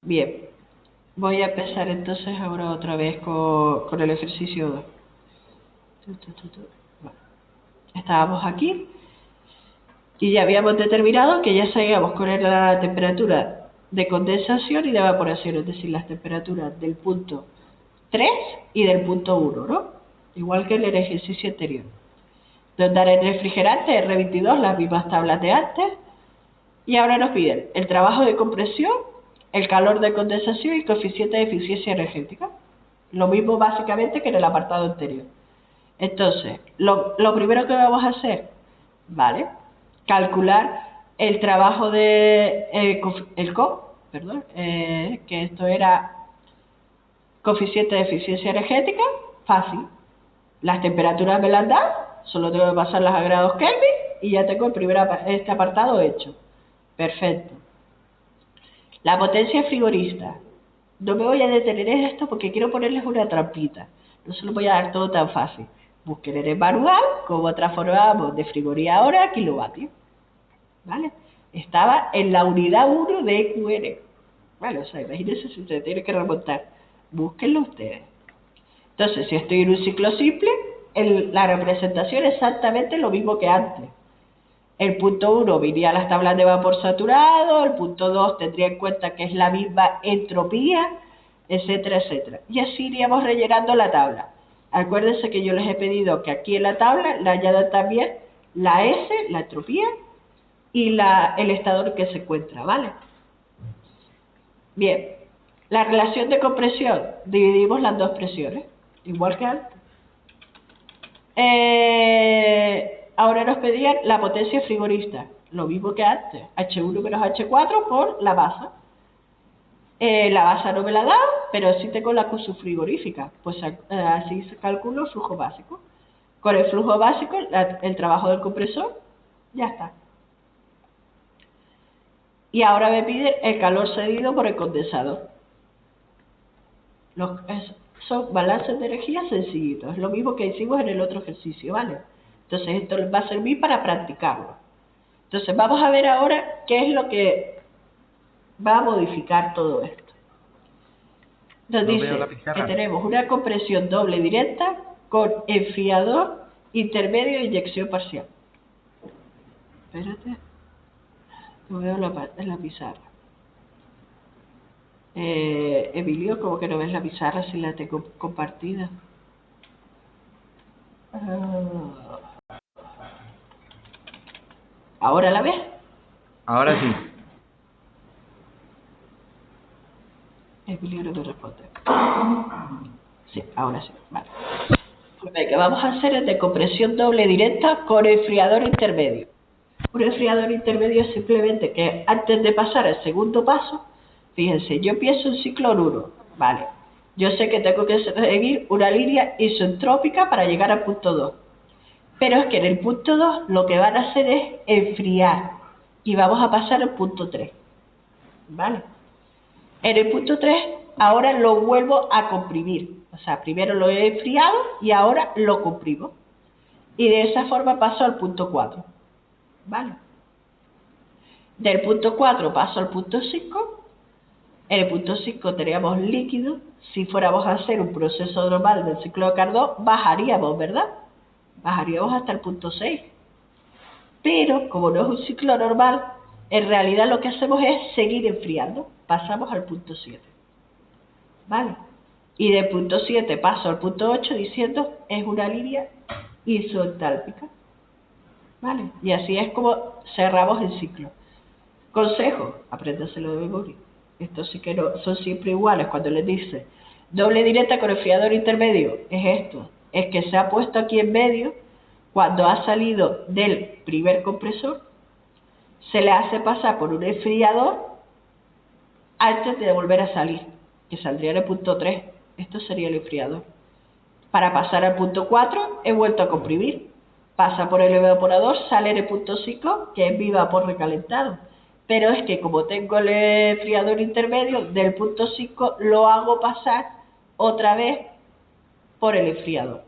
Bien, voy a empezar entonces ahora otra vez con el ejercicio 2. Bueno, estábamos aquí y ya habíamos determinado que ya sabíamos cuál era la temperatura de condensación y de evaporación, es decir, las temperaturas del punto 3 y del punto 1, ¿no? Igual que en el ejercicio anterior. Donde en el refrigerante R22, las mismas tablas de antes, y ahora nos piden el trabajo de compresión, el calor de condensación y el coeficiente de eficiencia energética. Lo mismo básicamente que en el apartado anterior. Entonces, lo primero que vamos a hacer, ¿vale? Calcular el trabajo de el CO, perdón, que esto era coeficiente de eficiencia energética, fácil. Las temperaturas me las dan, solo tengo que pasarlas a grados Kelvin y ya tengo este apartado hecho. Perfecto. La potencia frigorista. No me voy a detener en esto porque quiero ponerles una trampita. No se lo voy a dar todo tan fácil. Busquen en el manual cómo transformábamos de frigoría hora a kilovatios. ¿Vale? Estaba en la unidad 1 de EQN. Bueno, o sea, imagínense si ustedes tienen que remontar. Búsquenlo ustedes. Entonces, si estoy en un ciclo simple, la representación es exactamente lo mismo que antes. El punto 1 iría a las tablas de vapor saturado, el punto 2 tendría en cuenta que es la misma entropía, etcétera, etcétera. Y así iríamos rellenando la tabla. Acuérdense que yo les he pedido que aquí en la tabla le añadan también la S, la entropía, y el estado en que se encuentra, ¿vale? Bien, la relación de compresión, dividimos las dos presiones, igual que antes. Ahora nos pedían la potencia frigorista, lo mismo que antes, H1 menos H4 por la masa. La masa no me la da, pero sí tengo la Q frigorífica, pues así se calcula el flujo básico. Con el flujo básico, el trabajo del compresor, ya está. Y ahora me pide el calor cedido por el condensador. Son balances de energía sencillitos, es lo mismo que hicimos en el otro ejercicio, ¿vale? Entonces esto va a servir para practicarlo. Entonces vamos a ver ahora qué es lo que va a modificar todo esto. Nos dice que tenemos una compresión doble directa con enfriador intermedio e inyección parcial. Espérate, lo veo en la pizarra. Emilio, ¿cómo que no ves la pizarra si la tengo compartida? ¿Ahora la ves? Ahora sí. Emilio no me responde. Sí, ahora sí, vale. Pues lo que vamos a hacer es de compresión doble directa con enfriador intermedio. Un enfriador intermedio es simplemente que antes de pasar al segundo paso, fíjense, yo pienso un ciclo en 1, ¿vale? Yo sé que tengo que seguir una línea isentrópica para llegar al punto 2. Pero es que en el punto 2 lo que van a hacer es enfriar y vamos a pasar al punto 3, ¿vale? En el punto 3 ahora lo vuelvo a comprimir. O sea, primero lo he enfriado y ahora lo comprimo. Y de esa forma paso al punto 4, ¿vale? Del punto 4 paso al punto 5. En el punto 5 teníamos líquido. Si fuéramos a hacer un proceso normal del ciclo de Carnot, bajaríamos, ¿verdad? Bajaríamos hasta el punto 6. Pero, como no es un ciclo normal, en realidad lo que hacemos es seguir enfriando. Pasamos al punto 7. ¿Vale? Y del punto 7 paso al punto 8 diciendo es una línea isoentálpica. ¿Vale? Y así es como cerramos el ciclo. Consejo, apréndaselo de memoria. Estos sí que no, son siempre iguales. Cuando les dice doble directa con enfriador intermedio, es esto. Es que se ha puesto aquí en medio, cuando ha salido del primer compresor, se le hace pasar por un enfriador antes de volver a salir, que saldría en el punto 3. Esto sería el enfriador. Para pasar al punto 4, he vuelto a comprimir. Pasa por el evaporador, sale en el punto 5, que es mi vapor recalentado. Pero es que como tengo el enfriador intermedio, del punto 5 lo hago pasar otra vez por el enfriador.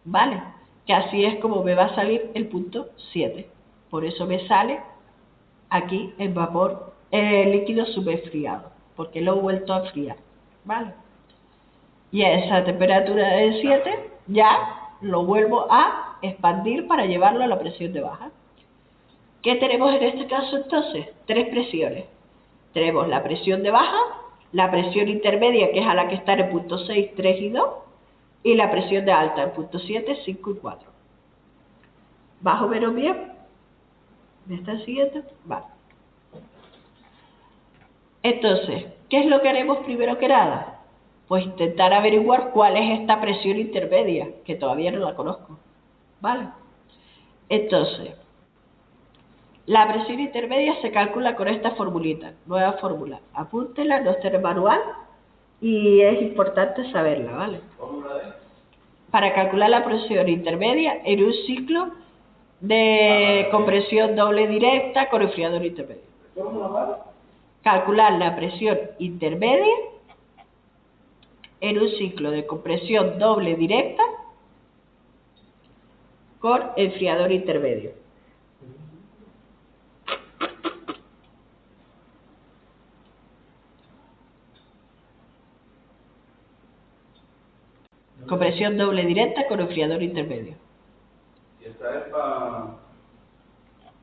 ¿Vale? Que así es como me va a salir el punto 7. Por eso me sale aquí el vapor líquido subenfriado. porque lo he vuelto a enfriar, ¿vale? Y a esa temperatura de 7 ya lo vuelvo a expandir para llevarlo a la presión de baja. ¿Qué tenemos en este caso entonces? 3 presiones. Tenemos la presión de baja, la presión intermedia, que es a la que está en el punto 6, 3 y 2, y la presión de alta en punto 7, 5 y 4. ¿Más o menos bien? ¿Me están siguiendo? Vale. Entonces, ¿qué es lo que haremos primero que nada? Pues intentar averiguar cuál es esta presión intermedia, que todavía no la conozco. ¿Vale? Entonces, la presión intermedia se calcula con esta formulita, nueva fórmula. Apúntela, no está en el manual y es importante saberla, ¿vale? Para calcular la presión intermedia en un ciclo de compresión doble directa con enfriador intermedio. Calcular la presión intermedia en un ciclo de compresión doble directa con enfriador intermedio. Compresión doble directa con enfriador intermedio. Y esta es para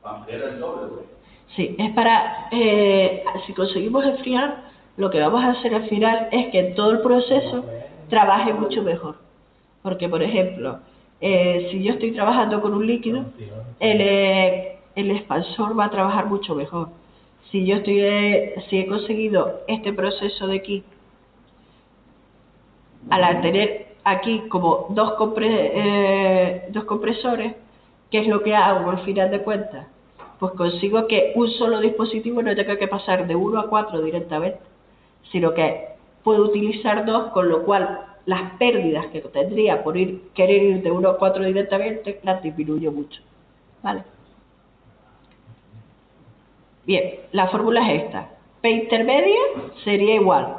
ampliar el doble, güey. Sí, es para, si conseguimos enfriar, lo que vamos a hacer al final es que todo el proceso trabaje mucho mejor. Porque, por ejemplo, si yo estoy trabajando con un líquido, el expansor va a trabajar mucho mejor. Si yo si he conseguido este proceso de aquí, al tener aquí como dos compresores, ¿qué es lo que hago al final de cuentas? Pues consigo que un solo dispositivo no tenga que pasar de 1 a 4 directamente, sino que puedo utilizar dos, con lo cual las pérdidas que tendría por querer ir de 1 a 4 directamente las disminuyo mucho. ¿Vale? Bien, la fórmula es esta. P intermedia sería igual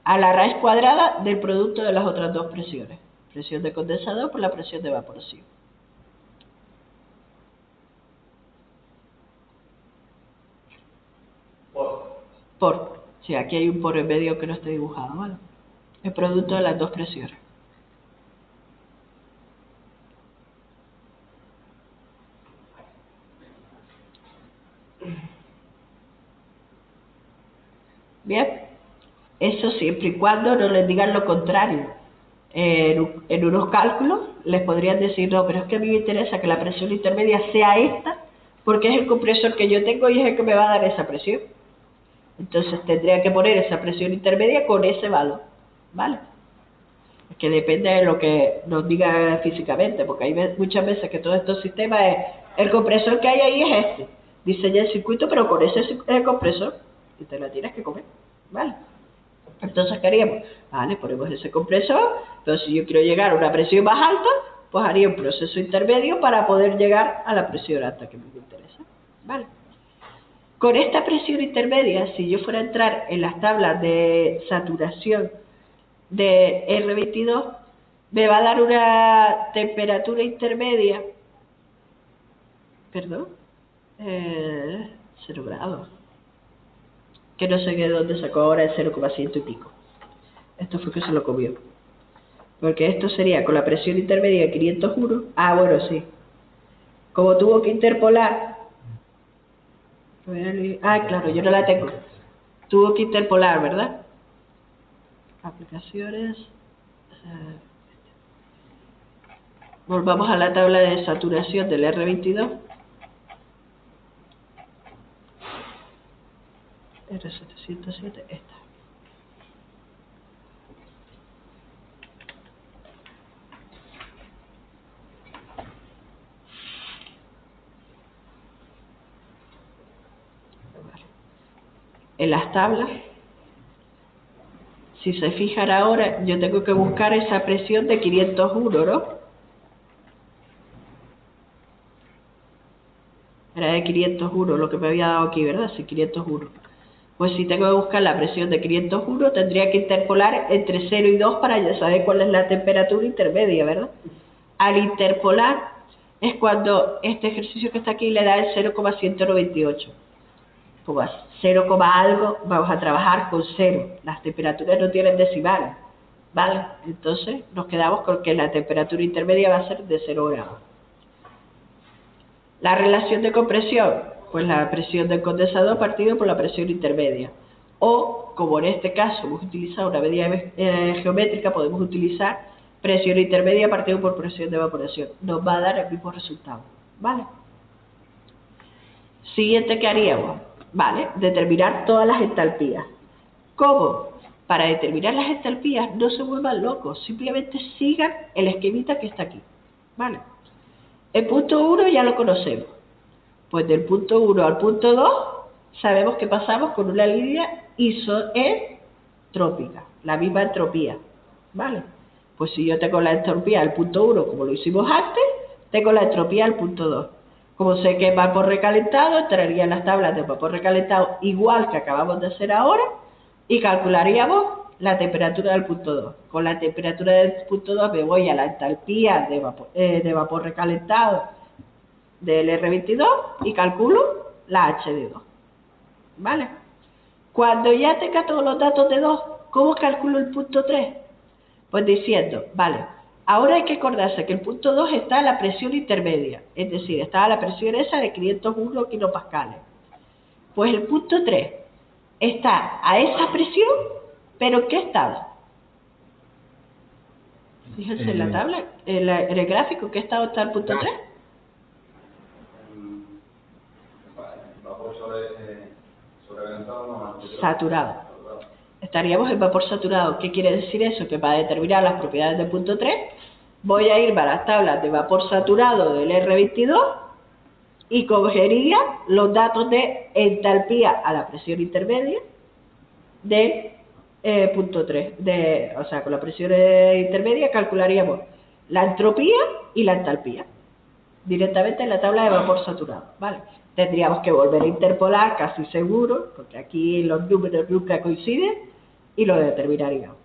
a la raíz cuadrada del producto de las otras dos presiones. Presión de condensador por la presión de evaporación. Por. Sí, aquí hay un por en medio que no está dibujado, ¿vale? El producto de las dos presiones. Bien, eso siempre y cuando no les digan lo contrario. En unos cálculos les podrían decir, no, pero es que a mí me interesa que la presión intermedia sea esta, porque es el compresor que yo tengo y es el que me va a dar esa presión. Entonces tendría que poner esa presión intermedia con ese valor, ¿vale? Es que depende de lo que nos diga físicamente, porque hay muchas veces que todos estos sistemas el compresor que hay ahí es este. Diseña el circuito, pero con ese compresor, y te la tienes que comer, ¿vale? Entonces, ¿qué haríamos? Vale, ponemos ese compresor, pero si yo quiero llegar a una presión más alta, pues haría un proceso intermedio para poder llegar a la presión alta que me interesa, ¿vale? Con esta presión intermedia, si yo fuera a entrar en las tablas de saturación de R22, me va a dar una temperatura intermedia, perdón, 0 grados, que no sé de dónde sacó ahora el 0,100 y pico. Esto fue que se lo comió. Porque esto sería con la presión intermedia de 501. Ah, bueno, sí. Como tuvo que interpolar. Ah, claro, yo no la tengo. Tuvo que interpolar, ¿verdad? Aplicaciones. Volvamos a la tabla de saturación del R22. R707, esta. En las tablas, si se fijan ahora, yo tengo que buscar esa presión de 501, ¿no? Era de 501 lo que me había dado aquí, ¿verdad? Sí, 501. Pues si tengo que buscar la presión de 501, tendría que interpolar entre 0 y 2 para ya saber cuál es la temperatura intermedia, ¿verdad? Al interpolar es cuando este ejercicio que está aquí le da el 0,198. Pues 0, algo, vamos a trabajar con 0. Las temperaturas no tienen decimales, ¿vale? Entonces nos quedamos con que la temperatura intermedia va a ser de 0 grados. La relación de compresión, pues la presión del condensador partido por la presión intermedia. O, como en este caso hemos utilizado una medida geométrica, podemos utilizar presión intermedia partido por presión de evaporación. Nos va a dar el mismo resultado, ¿vale? Siguiente que haríamos, ¿vale? Determinar todas las entalpías. ¿Cómo? Para determinar las entalpías no se vuelvan locos, simplemente sigan el esquemita que está aquí, ¿vale? El punto 1 ya lo conocemos. Pues del punto 1 al punto 2 sabemos que pasamos con una línea isoentrópica, la misma entropía, ¿vale? Pues si yo tengo la entropía del punto 1 como lo hicimos antes, tengo la entropía del punto 2. Como sé que es vapor recalentado, entraría en las tablas de vapor recalentado igual que acabamos de hacer ahora y calcularíamos la temperatura del punto 2. Con la temperatura del punto 2 me voy a la entalpía de vapor recalentado del R22 y calculo la HD2, ¿vale? Cuando ya tenga todos los datos de 2, ¿cómo calculo el punto 3? Pues diciendo, vale, ahora hay que acordarse que el punto 2 está a la presión intermedia, es decir, está a la presión esa de 501 kilopascales. Pues el punto 3 está a esa presión, pero ¿en qué estado? Fíjense en la tabla, en el gráfico, ¿qué estado está el punto 3? Vapor sobrecalentado, Saturado. Estaríamos en vapor saturado. ¿Qué quiere decir eso? Que para determinar las propiedades del punto 3 voy a irme a las tablas de vapor saturado del R22 y cogería los datos de entalpía a la presión intermedia del punto 3. O sea, con la presión intermedia calcularíamos la entropía y la entalpía directamente en la tabla de vapor saturado, ¿vale? Tendríamos que volver a interpolar casi seguro, porque aquí los números nunca coinciden, y lo determinaríamos.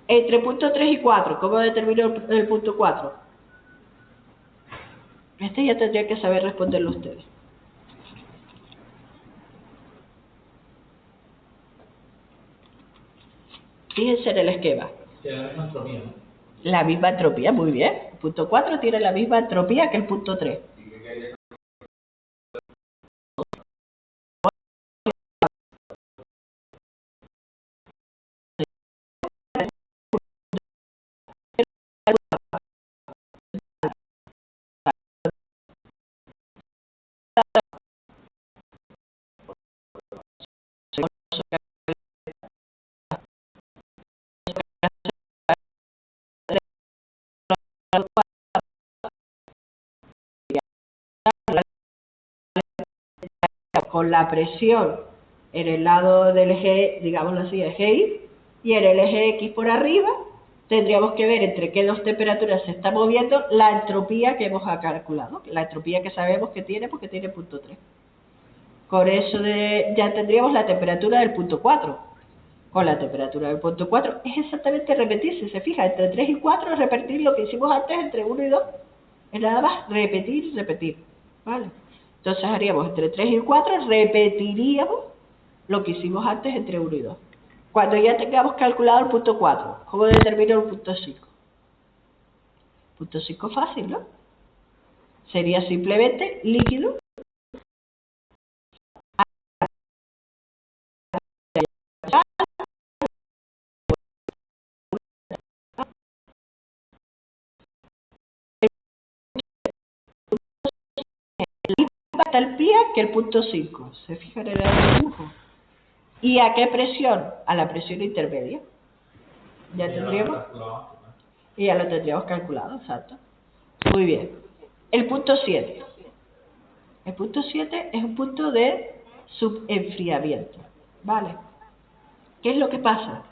Entre punto 3 y 4, ¿cómo determino el punto 4? Este ya tendría que saber responderlo ustedes. Fíjense en el esquema. Tiene la misma entropía, ¿no? La misma entropía, muy bien. El punto 4 tiene la misma entropía que el punto 3. Con la presión en el lado del eje, digámoslo así, eje Y, y en el eje X por arriba, tendríamos que ver entre qué dos temperaturas se está moviendo la entropía que hemos calculado, la entropía que sabemos que tiene porque tiene punto 3. Con eso ya tendríamos la temperatura del punto 4. Con la temperatura del punto 4 es exactamente repetir, si se fija, entre 3 y 4 es repetir lo que hicimos antes entre 1 y 2. Es nada más repetir y repetir, ¿vale? Entonces haríamos entre 3 y 4, repetiríamos lo que hicimos antes entre 1 y 2. Cuando ya tengamos calculado el punto 4, ¿cómo determino el punto 5? Punto 5 fácil, ¿no? Sería simplemente líquido entalpía que el punto 5. ¿Se fijan en el dibujo? ¿Y a qué presión? A la presión intermedia. Ya tendríamos. Y ya lo tendríamos calculado, exacto. Muy bien. El punto 7. El punto 7 es un punto de subenfriamiento, ¿vale? ¿Qué es lo que pasa?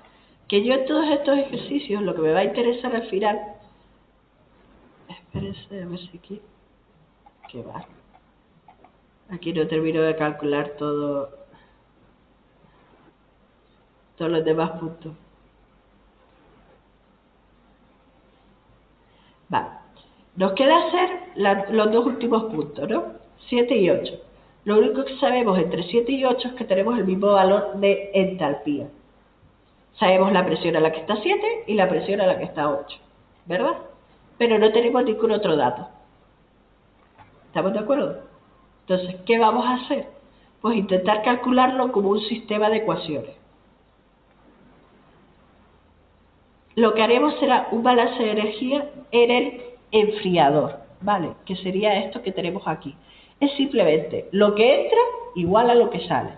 Que yo en todos estos ejercicios, lo que me va a interesar al final, espérense a ver si aquí, qué va. Aquí no termino de calcular todos los demás puntos. Vale. Nos queda hacer los dos últimos puntos, ¿no? 7 y 8. Lo único que sabemos entre 7 y 8 es que tenemos el mismo valor de entalpía. Sabemos la presión a la que está 7 y la presión a la que está 8, ¿verdad? Pero no tenemos ningún otro dato. ¿Estamos de acuerdo? Entonces, ¿qué vamos a hacer? Pues intentar calcularlo como un sistema de ecuaciones. Lo que haremos será un balance de energía en el enfriador, ¿vale? Que sería esto que tenemos aquí. Es simplemente lo que entra igual a lo que sale,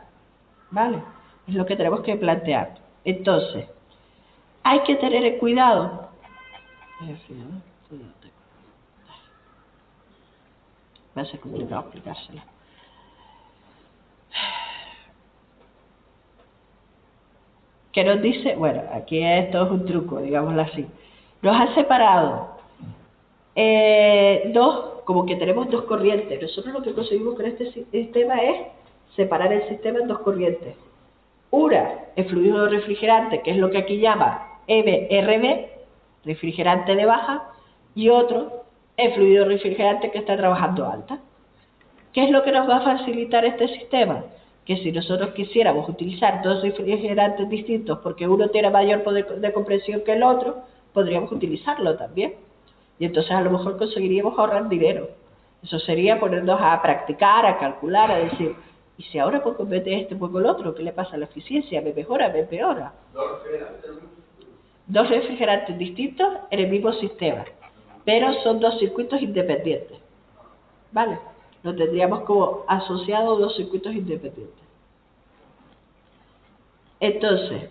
¿vale? Es lo que tenemos que plantear. Entonces, hay que tener cuidado. Va a ser complicado explicárselo. Que nos dice, bueno, aquí esto es un truco, digámoslo así. Nos ha separado como que tenemos dos corrientes. Nosotros lo que conseguimos con este sistema es separar el sistema en dos corrientes. Una, el fluido refrigerante, que es lo que aquí llama MRV, refrigerante de baja, y otro, el fluido refrigerante que está trabajando alta. ¿Qué es lo que nos va a facilitar este sistema? Que si nosotros quisiéramos utilizar dos refrigerantes distintos porque uno tiene mayor poder de compresión que el otro, podríamos utilizarlo también. Y entonces a lo mejor conseguiríamos ahorrar dinero. Eso sería ponernos a practicar, a calcular, a decir, ¿y si ahora pongo en vez de este pongo el otro? ¿Qué le pasa a la eficiencia? ¿Me mejora? ¿Me empeora? Dos refrigerantes distintos en el mismo sistema, pero son dos circuitos independientes. ¿Vale? Lo tendríamos como asociado dos circuitos independientes. Entonces,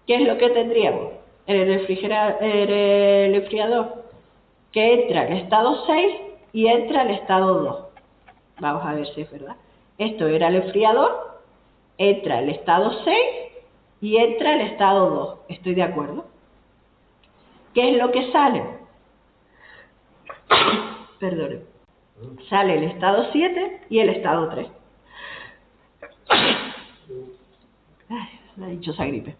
¿qué es lo que tendríamos en el enfriador? Que entra el estado 6 y entra el estado 2. Vamos a ver si es verdad. Esto era el enfriador, entra el estado 6 y entra el estado 2. ¿Estoy de acuerdo? ¿Qué es lo que sale? Perdone. Sale el estado 7 y el estado 3. Ay, la dichosa gripe.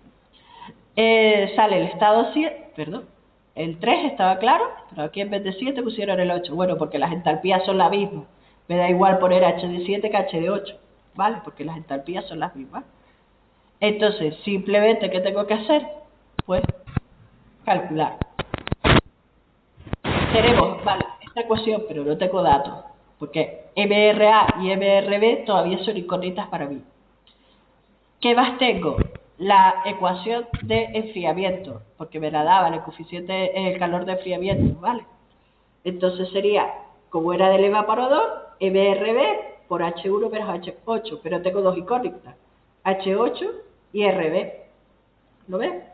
Sale el estado 7, perdón. El 3 estaba claro, pero aquí en vez de 7 pusieron el 8. Bueno, porque las entalpías son las mismas. Me da igual poner H de 7 que H de 8, ¿vale? Porque las entalpías son las mismas. Entonces, simplemente, ¿qué tengo que hacer? Pues, calcular. Tenemos, vale, esta ecuación, pero no tengo datos, porque MRA y MRB todavía son incógnitas para mí. ¿Qué más tengo? La ecuación de enfriamiento, porque me la daba el coeficiente, el calor de enfriamiento, ¿vale? Entonces sería, como era del evaporador, MRB por H1 menos H8, pero tengo dos incógnitas, H8 y RB. ¿Lo ven?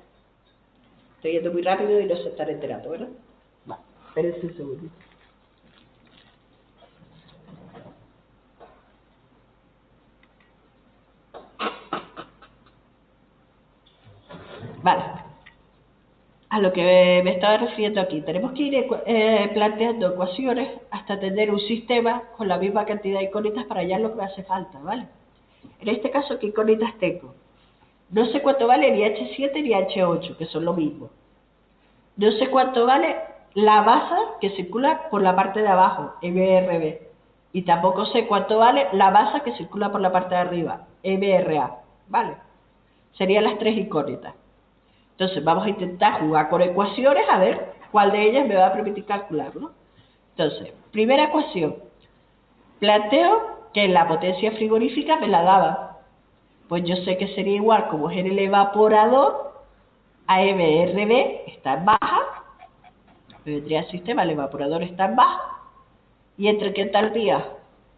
Estoy yendo muy rápido y no se están enterando, ¿verdad? Va, espérense un segundito. Vale, a lo que me estaba refiriendo aquí, tenemos que ir planteando ecuaciones hasta tener un sistema con la misma cantidad de incógnitas para hallar lo que me hace falta, ¿vale? En este caso, ¿qué incógnitas tengo? No sé cuánto vale ni H7 ni H8, que son lo mismo. No sé cuánto vale la masa que circula por la parte de abajo, MRB. Y tampoco sé cuánto vale la masa que circula por la parte de arriba, MRA, ¿vale? Serían las tres incógnitas. Entonces vamos a intentar jugar con ecuaciones a ver cuál de ellas me va a permitir calcularlo. Entonces, primera ecuación. Planteo que la potencia frigorífica me la daba. Pues yo sé que sería igual como es en el evaporador a MRB, está en baja. Me vendría el sistema, el evaporador está en baja. ¿Y entre qué entalpía?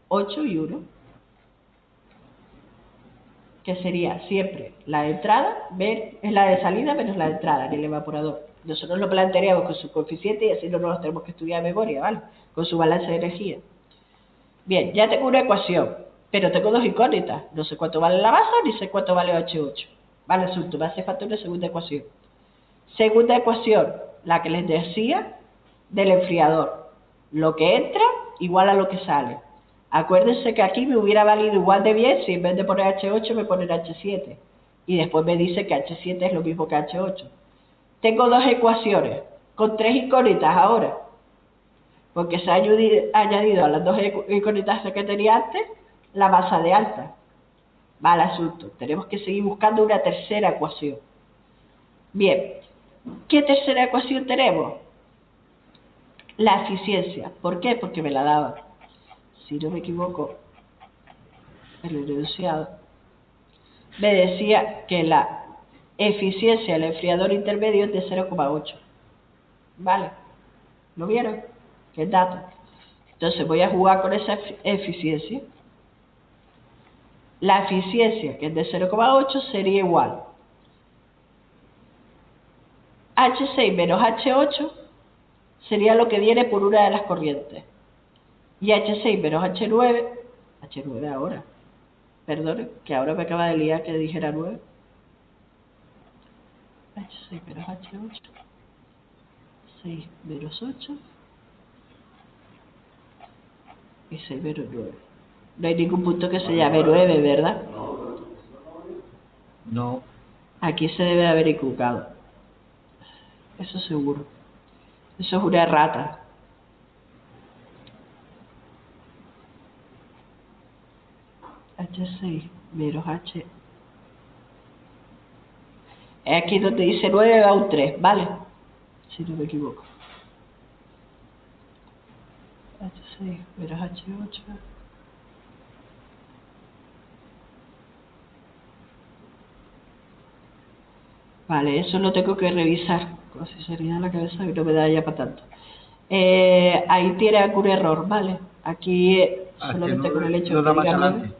8 y 1. Que sería siempre la de entrada, es la de salida menos la de entrada en el evaporador. Nosotros lo plantearíamos con su coeficiente y así no nos tenemos que estudiar de memoria, ¿vale? Con su balance de energía. Bien, ya tengo una ecuación, pero tengo dos incógnitas. No sé cuánto vale la masa ni sé cuánto vale H8. Vale, asunto, me hace falta una segunda ecuación. Segunda ecuación, la que les decía del enfriador. Lo que entra igual a lo que sale. Acuérdense que aquí me hubiera valido igual de bien si en vez de poner H8 me poner H7. Y después me dice que H7 es lo mismo que H8. Tengo dos ecuaciones, con tres incógnitas ahora. Porque se ha añadido a las dos incógnitas que tenía antes, la masa de alta. Mal asunto. Tenemos que seguir buscando una tercera ecuación. Bien. ¿Qué tercera ecuación tenemos? La eficiencia. ¿Por qué? Porque me la daba. Si no me equivoco, el enunciado me decía que la eficiencia del enfriador intermedio es de 0,8. ¿Vale? ¿Lo vieron? ¿Qué dato? Entonces voy a jugar con esa eficiencia. La eficiencia, que es de 0,8, sería igual H6 menos H8 sería lo que viene por una de las corrientes. Y H6 menos H9 ahora, perdón, que ahora me acaba de liar que dijera 9. H6 menos H8, 6 menos 8 y 6 menos 9. No hay ningún punto que se llame 9, ¿verdad? No. Aquí se debe haber equivocado. Eso seguro. Eso es una errata. H6 menos H. Es aquí donde dice 9 va un 3, ¿vale? Si no me equivoco. H6 menos H8. Vale, eso lo tengo que revisar. Con sinceridad en la cabeza y no me da ya para tanto. Ahí tiene algún error, ¿vale? Aquí solamente con el hecho de que diga 9,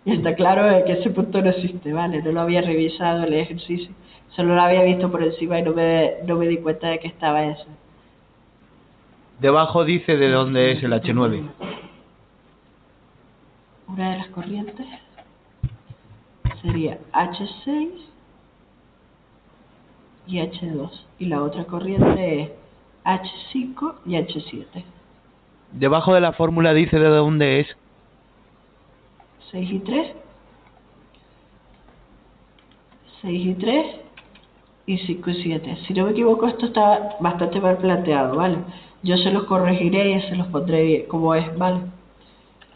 y está claro que ese punto no existe, ¿vale? No lo había revisado el ejercicio, solo lo había visto por encima y no me di cuenta de que estaba eso. Debajo dice de dónde es el H9. Una de las corrientes sería H6 y H2. Y la otra corriente es H5 y H7. Debajo de la fórmula dice de dónde es. 6 y 3. 6 y 3 y 5 y 7. Si no me equivoco, esto está bastante mal planteado, ¿vale? Yo se los corregiré y se los pondré bien, como es, ¿vale?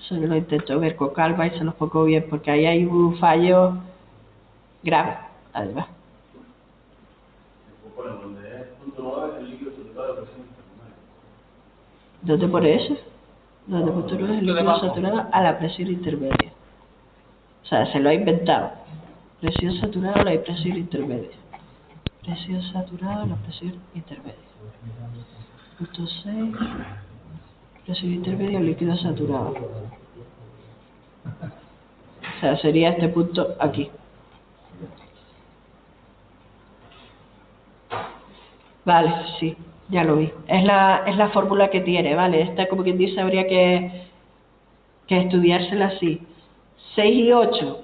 Solo lo intento ver con calma y se los pongo bien, porque ahí hay un fallo grave, además. Donde es punto 9 el líquido saturado de presión intermedia. ¿Dónde pone eso? Donde punto 9 es el líquido saturado a la presión intermedia. O sea, se lo ha inventado. Presión saturada a la presión intermedia. Presión saturada a la presión intermedia. Punto 6. Presión intermedia líquido saturado. O sea, sería este punto aquí. Vale, sí, ya lo vi. Es la fórmula que tiene, ¿vale? Esta, como quien dice, habría que estudiársela así. 6 y 8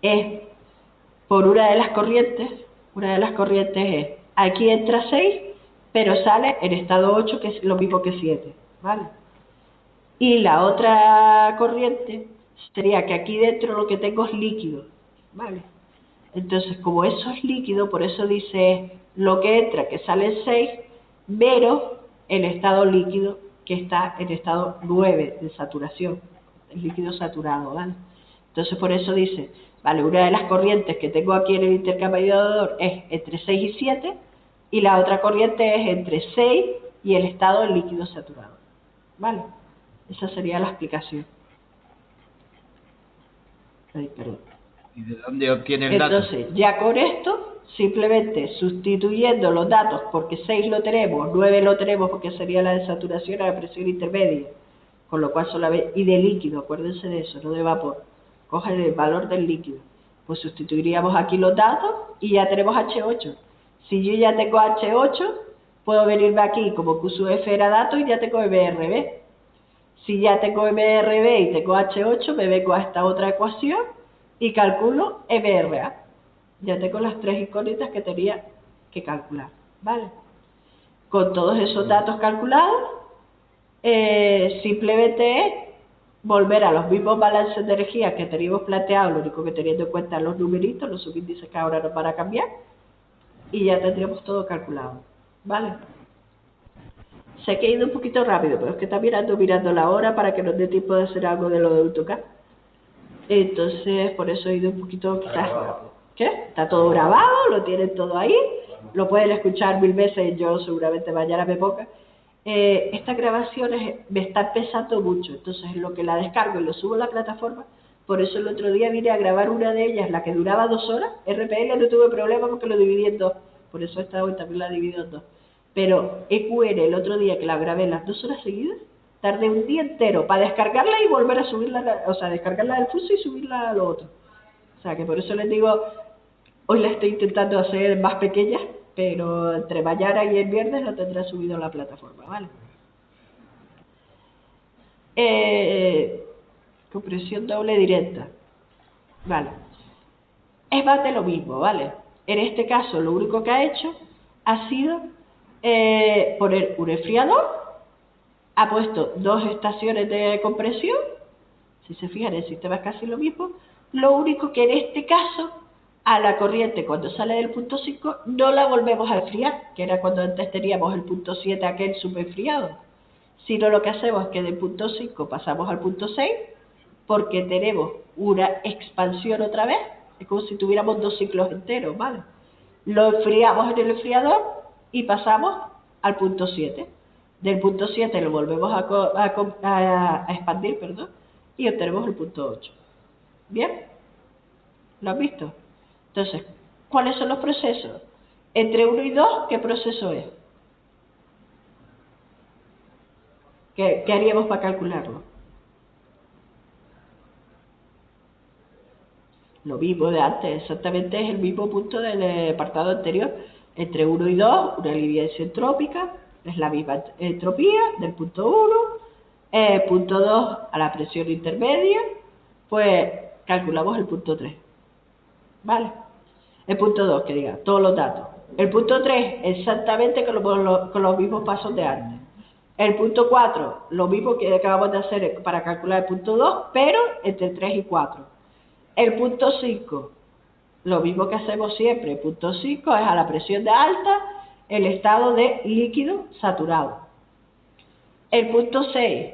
es por una de las corrientes. Una de las corrientes es, aquí entra 6, pero sale en estado 8, que es lo mismo que 7, ¿vale? Y la otra corriente sería que aquí dentro lo que tengo es líquido, ¿vale? Entonces, como eso es líquido, por eso dice lo que entra, que sale en 6, menos el estado líquido, que está en estado 9 de saturación, el líquido saturado, ¿vale? Entonces, por eso dice, vale, una de las corrientes que tengo aquí en el intercambiador es entre 6 y 7, y la otra corriente es entre 6 y el estado líquido saturado, ¿vale? Esa sería la explicación. Ay, perdón. ¿Y de dónde obtiene el dato? Entonces, ya con esto, simplemente sustituyendo los datos, porque 6 lo tenemos, 9 lo tenemos porque sería la de saturación a la presión intermedia, con lo cual solamente, y de líquido, acuérdense de eso, no de vapor, cogen el valor del líquido, pues sustituiríamos aquí los datos y ya tenemos H8. Si yo ya tengo H8, puedo venirme aquí como QSUF era dato y ya tengo MRB. Si ya tengo MRB y tengo H8, me vengo a esta otra ecuación y calculo MRA. Ya tengo las tres incógnitas que tenía que calcular, ¿vale? Con todos esos datos calculados, simplemente es volver a los mismos balances de energía que teníamos planteados, lo único que teniendo en cuenta los numeritos, los subíndices que ahora nos van a cambiar, y ya tendríamos todo calculado, ¿vale? Sé que he ido un poquito rápido, pero es que también ando mirando la hora para que nos dé tiempo de hacer algo de lo de AutoCAD. Entonces, por eso he ido un poquito quizás rápido. ¿Qué? Está todo grabado, lo tienen todo ahí, lo pueden escuchar 1000 veces y yo seguramente mañana me ponga. Estas grabaciones me están pesando mucho, entonces lo que la descargo y lo subo a la plataforma, por eso el otro día vine a grabar una de ellas, la que duraba 2 horas, RPL no tuve problema porque lo dividí en 2, por eso esta hoy también la divido en 2. Pero EQN el otro día que la grabé las 2 horas seguidas, tardé un día entero para descargarla y volver a subirla, o sea, descargarla del fuso y subirla a lo otro. O sea, que por eso les digo, hoy la estoy intentando hacer más pequeña, pero entre mañana y el viernes lo tendré subido a la plataforma, ¿vale? Compresión doble directa. Vale. Es más de lo mismo, ¿vale? En este caso, lo único que ha hecho ha sido poner un enfriador, ha puesto 2 estaciones de compresión. Si se fijan, el sistema es casi lo mismo. Lo único que en este caso, a la corriente cuando sale del punto 5, no la volvemos a enfriar, que era cuando antes teníamos el punto 7 aquel superenfriado. Sino lo que hacemos es que del punto 5 pasamos al punto 6, porque tenemos una expansión otra vez, es como si tuviéramos 2 ciclos enteros, ¿vale? Lo enfriamos en el enfriador y pasamos al punto 7. Del punto 7 lo volvemos a expandir, perdón, y obtenemos el punto 8. ¿Bien? ¿Lo has visto? Entonces, ¿cuáles son los procesos? Entre 1 y 2, ¿qué proceso es? ¿Qué haríamos para calcularlo? Lo mismo de antes, exactamente es el mismo punto del apartado anterior. Entre 1 y 2, una línea isentrópica, es la misma entropía del punto 1, punto 2 a la presión intermedia, pues calculamos el punto 3. ¿Vale? El punto 2, que diga, todos los datos. El punto 3, exactamente con los mismos pasos de antes. El punto 4, lo mismo que acabamos de hacer para calcular el punto 2, pero entre 3 y 4. El punto 5, lo mismo que hacemos siempre. El punto 5 es a la presión de alta, el estado de líquido saturado. El punto 6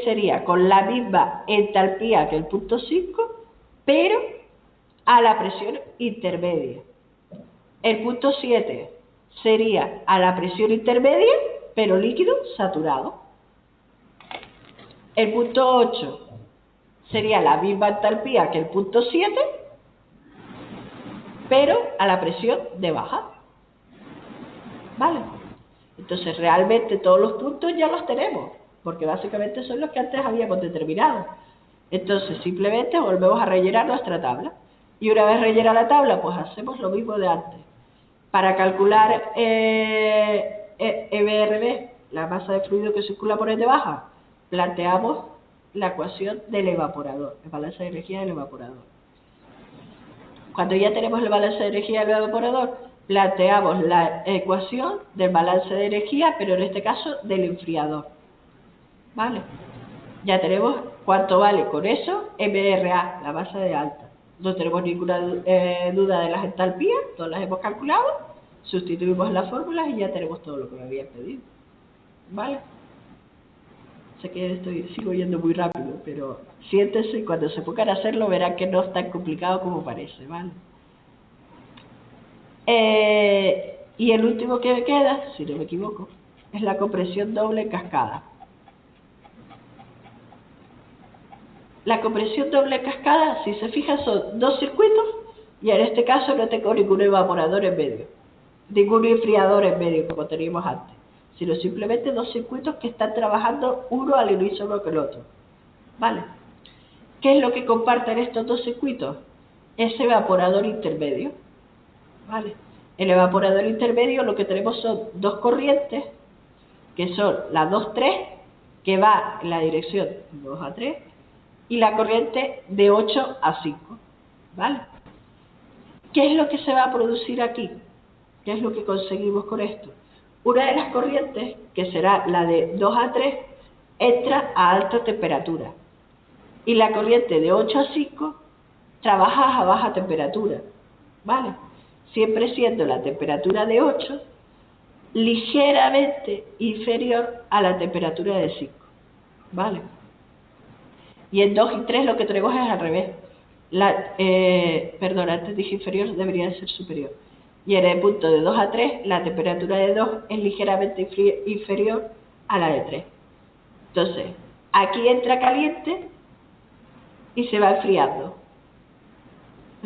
sería con la misma entalpía que el punto 5, pero a la presión intermedia. El punto 7 sería a la presión intermedia, pero líquido saturado. El punto 8 sería la misma entalpía que el punto 7, pero a la presión de baja. ¿Vale? Entonces realmente todos los puntos ya los tenemos, porque básicamente son los que antes habíamos determinado. Entonces simplemente volvemos a rellenar nuestra tabla. Y una vez rellena la tabla, pues hacemos lo mismo de antes. Para calcular EBRB, la masa de fluido que circula por el de baja, planteamos la ecuación del evaporador, el balance de energía del evaporador. Cuando ya tenemos el balance de energía del evaporador, planteamos la ecuación del balance de energía, pero en este caso del enfriador. ¿Vale? Ya tenemos cuánto vale con eso MRA, la masa de alta. No tenemos ninguna duda de las entalpías, todas las hemos calculado, sustituimos las fórmulas y ya tenemos todo lo que me habían pedido. ¿Vale? Sé que sigo yendo muy rápido, pero siéntense y cuando se pongan a hacerlo verán que no es tan complicado como parece, ¿vale? Y el último que me queda, si no me equivoco, es la compresión doble cascada. La compresión doble cascada, si se fijan, son 2 circuitos y en este caso no tengo ningún evaporador en medio, ningún enfriador en medio como teníamos antes, sino simplemente 2 circuitos que están trabajando uno al unísono que el otro. ¿Vale? ¿Qué es lo que comparten estos 2 circuitos? Ese evaporador intermedio. ¿Vale? El evaporador intermedio lo que tenemos son 2 corrientes, que son la 2-3, que va en la dirección 2 a 3, y la corriente de 8 a 5. ¿Vale? ¿Qué es lo que se va a producir aquí? ¿Qué es lo que conseguimos con esto? Una de las corrientes, que será la de 2 a 3, entra a alta temperatura. Y la corriente de 8 a 5 trabaja a baja temperatura. ¿Vale? Siempre siendo la temperatura de 8 ligeramente inferior a la temperatura de 5, ¿vale? Y en 2 y 3 lo que tenemos es al revés. Perdón, antes dije inferior, debería de ser superior. Y en el punto de 2 a 3, la temperatura de 2 es ligeramente inferior a la de 3. Entonces, aquí entra caliente y se va enfriando.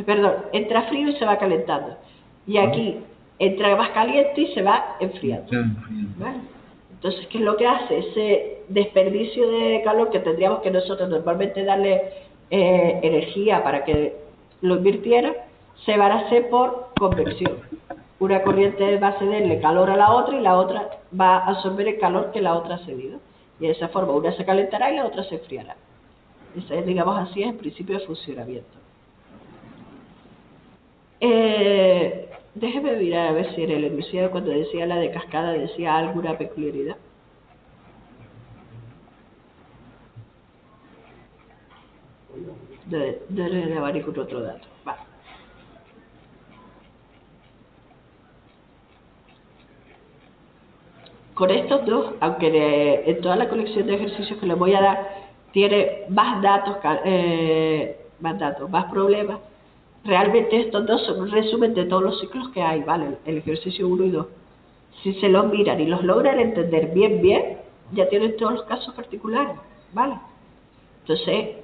Perdón, entra frío y se va calentando. Y aquí entra más caliente y se va enfriando. ¿Vale? Entonces, ¿qué es lo que hace? Ese desperdicio de calor que tendríamos que nosotros normalmente darle energía para que lo invirtiera, se va a hacer por convección. Una corriente va a cederle calor a la otra y la otra va a absorber el calor que la otra ha cedido. Y de esa forma una se calentará y la otra se enfriará. Ese, digamos así, es el principio de funcionamiento. Déjeme mirar a ver si en el enunciado cuando decía la de cascada decía alguna peculiaridad. No le daba ningún otro dato. Vale. Con estos dos, aunque en toda la colección de ejercicios que les voy a dar tiene más datos, más problemas, realmente estos dos son un resumen de todos los ciclos que hay, ¿vale? El ejercicio 1 y 2. Si se los miran y los logran entender bien, ya tienen todos los casos particulares, ¿vale? Entonces,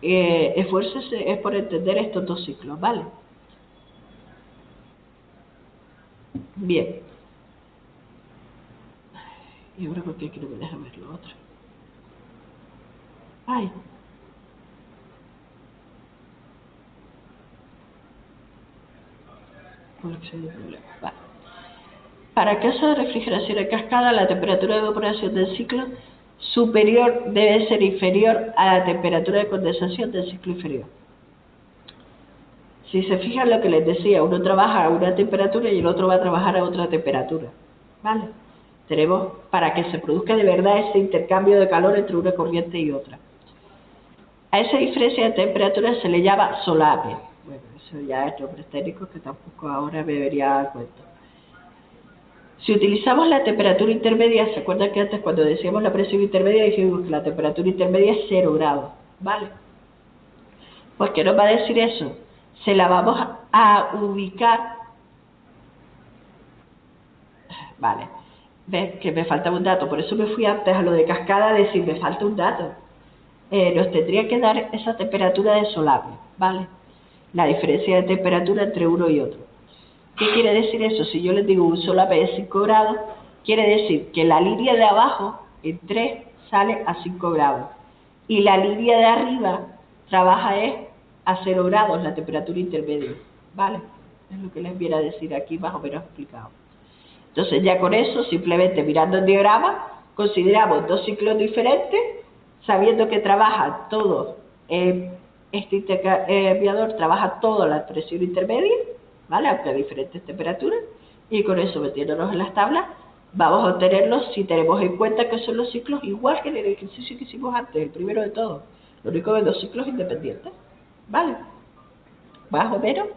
esfuércese es por entender estos dos ciclos, ¿vale? Bien. Y ahora porque aquí no me deja ver lo otro. Ay. Colección de problemas. Vale. Para casos de refrigeración en cascada, la temperatura de evaporación del ciclo superior debe ser inferior a la temperatura de condensación del ciclo inferior. Si se fijan lo que les decía, uno trabaja a una temperatura y el otro va a trabajar a otra temperatura, ¿vale? Tenemos para que se produzca de verdad ese intercambio de calor entre una corriente y otra. A esa diferencia de temperatura se le llama solape. Bueno, eso ya es nombres técnicos que tampoco ahora me debería dar cuenta. Si utilizamos la temperatura intermedia, ¿se acuerdan que antes cuando decíamos la presión intermedia dijimos que la temperatura intermedia es 0 grados? ¿Vale? Pues ¿qué nos va a decir eso? Se la vamos a ubicar. Vale. ¿Ves? Que me falta un dato. Por eso me fui antes a lo de cascada a decir, me falta un dato. Nos tendría que dar esa temperatura de solape, ¿vale? La diferencia de temperatura entre uno y otro. ¿Qué quiere decir eso? Si yo les digo un solape de 5 grados, quiere decir que la línea de abajo, en 3, sale a 5 grados. Y la línea de arriba trabaja a 0 grados, la temperatura intermedia, ¿vale? Es lo que les viene a decir aquí, más o menos explicado. Entonces ya con eso, simplemente mirando el diagrama, consideramos dos ciclos diferentes, sabiendo que trabaja todo, este intercambiador trabaja todo a la presión intermedia, ¿vale? Aunque a diferentes temperaturas, y con eso metiéndonos en las tablas, vamos a obtenerlos si tenemos en cuenta que son los ciclos igual que en el ejercicio que hicimos antes, el primero de todos, lo único que dos ciclos independientes, ¿vale? ¿Más o menos?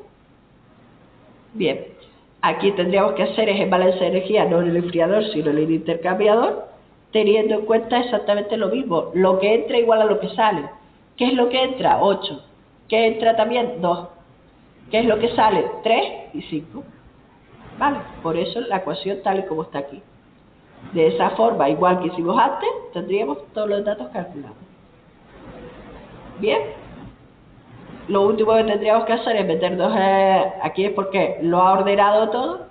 Bien, aquí tendríamos que hacer es el balance de energía, no en el enfriador, sino en el intercambiador, teniendo en cuenta exactamente lo mismo, lo que entra igual a lo que sale. ¿Qué es lo que entra? 8. ¿Qué entra también? 2. ¿Qué es lo que sale? 3 y 5. ¿Vale? Por eso la ecuación tal y como está aquí. De esa forma, igual que hicimos antes, tendríamos todos los datos calculados. Bien. Lo último que tendríamos que hacer es meternos aquí, es porque lo ha ordenado todo,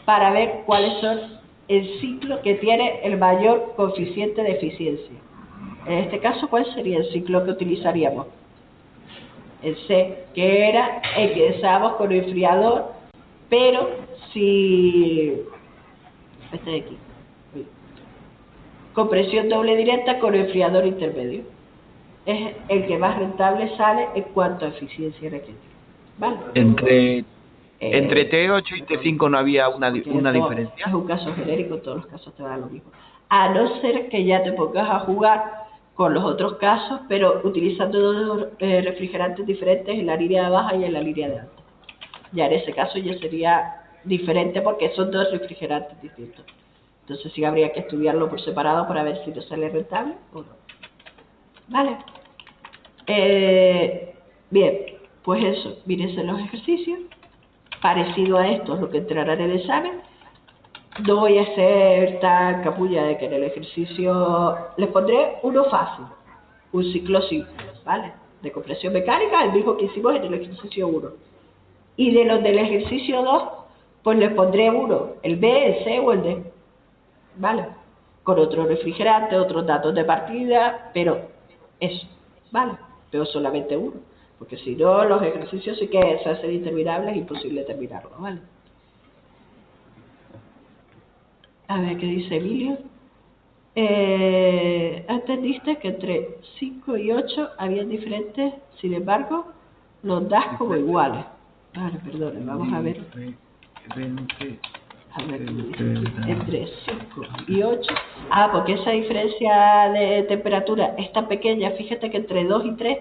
para ver cuáles son el ciclo que tiene el mayor coeficiente de eficiencia. En este caso, ¿cuál sería el ciclo que utilizaríamos? El C, que era el que usábamos con el enfriador, pero si... este de aquí. Compresión doble directa con enfriador intermedio. Es el que más rentable sale en cuanto a eficiencia energética. ¿Vale? Entre T8 y T5 no había una diferencia. Es un caso genérico, en todos los casos te va a dar lo mismo. A no ser que ya te pongas a jugar con los otros casos, pero utilizando dos refrigerantes diferentes en la línea de baja y en la línea de alta. Ya en ese caso ya sería diferente porque son dos refrigerantes distintos. Entonces sí habría que estudiarlo por separado para ver si nos sale rentable o no. ¿Vale? Bien, pues eso, mírense los ejercicios. Parecido a esto es lo que entrará en el examen. No voy a hacer tan capulla de que en el ejercicio les pondré uno fácil, un ciclo simple, ¿vale? De compresión mecánica, el mismo que hicimos en el ejercicio 1. Y de los del ejercicio 2, pues les pondré uno, el B, el C o el D, ¿vale? Con otro refrigerante, otros datos de partida, pero eso, ¿vale? Pero solamente uno, porque si no, los ejercicios sí que se hacen interminables, es imposible terminarlos, ¿vale? A ver, ¿qué dice Emilio? Entendiste que entre 5 y 8 habían diferentes, sin embargo, los das como iguales. Vale, perdón, vamos a ver. A ver, ¿qué dice? Entre 5 y 8. Ah, porque esa diferencia de temperatura es tan pequeña, fíjate que entre 2 y 3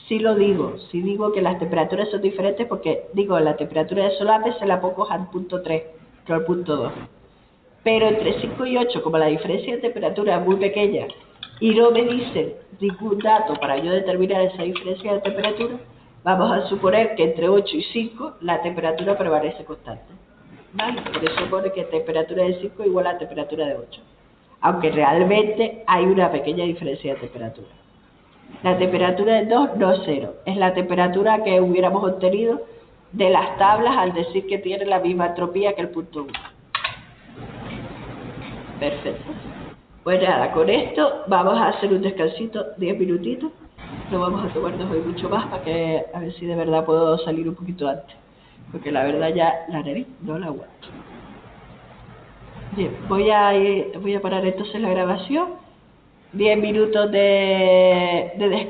sí lo digo. Sí digo que las temperaturas son diferentes porque, digo, la temperatura de solape se la pongo al punto 3, no al punto 2. Pero entre 5 y 8, como la diferencia de temperatura es muy pequeña y no me dicen ningún dato para yo determinar esa diferencia de temperatura, vamos a suponer que entre 8 y 5 la temperatura permanece constante. ¿Vale? Por eso pone que temperatura de 5 igual a temperatura de 8. Aunque realmente hay una pequeña diferencia de temperatura. La temperatura de 2 no es 0. Es la temperatura que hubiéramos obtenido de las tablas al decir que tiene la misma entropía que el punto 1. Perfecto. Pues nada, con esto vamos a hacer un descansito, 10 minutitos. No vamos a tomarnos hoy mucho más para que a ver si de verdad puedo salir un poquito antes. Porque la verdad ya la nariz no la aguanto. Bien, voy a parar entonces la grabación. 10 minutos de descanso.